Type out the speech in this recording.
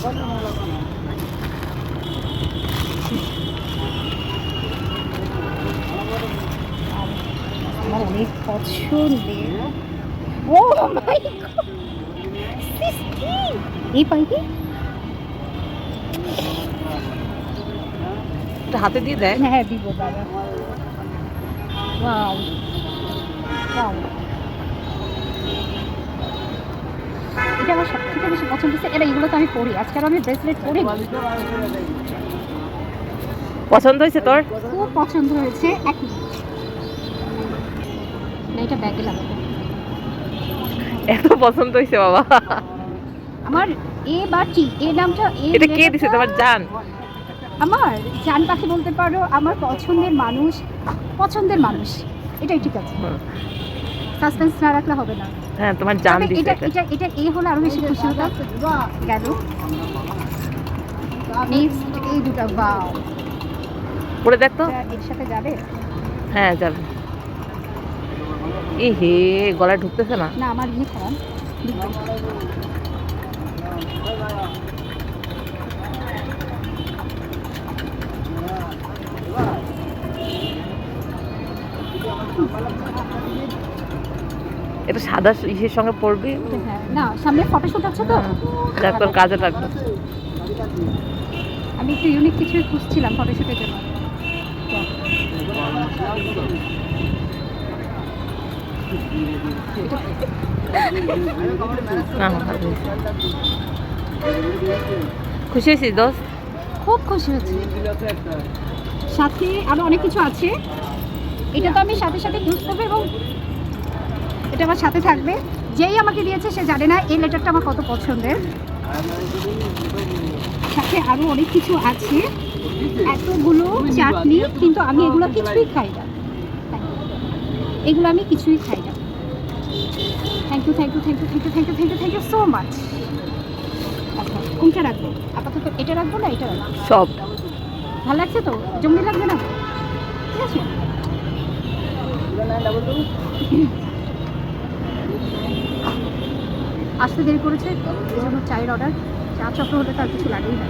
আমার অনেক পছন্দের। ও মাই গড, এই পাইকি হাতে দিয়ে দেয়। হ্যাঁ দিব দাদা। ওয়াও ওয়াও, এটা আমার সব থেকে বেশি পছন্দ হচ্ছে। এটা এগুলো তো আমি পরি, আজকাল আমি ব্রেসলেট পরি। পছন্দ হয়েছে তোর? খুব পছন্দ হয়েছে। এক না, এটা ব্যাগে লাগাবো। এত পছন্দ হয়েছে বাবা। আমার এ বা টি, এ নামটা, এটা কে দিছে তোমার জান? আমার জান পাখি বলতে পারো, আমার পছন্দের মানুষ, পছন্দের মানুষ, এটাই ঠিক আছে। সাসপেন্স না রাখলে হবে না। হ্যাঁ তোমার জান তবে দিছে এটা এটা। এটা এটা এই হলে আরো বেশি খুশি হতাম। গেল নেক্সট এই দুটো। বাও, পরে দেখ তো। এর সাথে যাবে? হ্যাঁ যাবে। এ হে, গলায় ঢুকতেছে না। না, আমার ইয়ে খারাপ। এটা সাদা ইসের সঙ্গে পরবি। হ্যাঁ, না সামনে ফটোশুট আছে তো। দেখ তোর কাজে লাগবে। আমি একটু ইউনিক কিছু খুঁজছিলাম ফটোশুটের জন্য। খুশি হয়েছিস দোস্ত? খুব খুশি হয়েছি। সাথে আরো অনেক কিছু আছে। এটা তো আমি সাথে সাথে ইউজ করবো এবং এটা আমার সাথে থাকবে। যেই আমাকে দিয়েছে সে জানে না এই লেটারটা আমার কত পছন্দের। সাথে আরো অনেক কিছু আছে, এতগুলো চাটনি, কিন্তু আমি এগুলো কিছুই খাই না। এগুলো আমি কিছুই খাই না। Thank you thank you thank you thank you thank you thank you thank you so much. আচ্ছা, কোনটা রাখবো আপাতত? এটা রাখবো না এটা রাখবো? সব ভালো লাগছে তো? জঙ্গলি লাগবে না? ঠিক আছে। আসতে দেরি করেছে, এই জন্য চায়ের অর্ডার। চা চক্র হলে তার কিছু লাগেই না।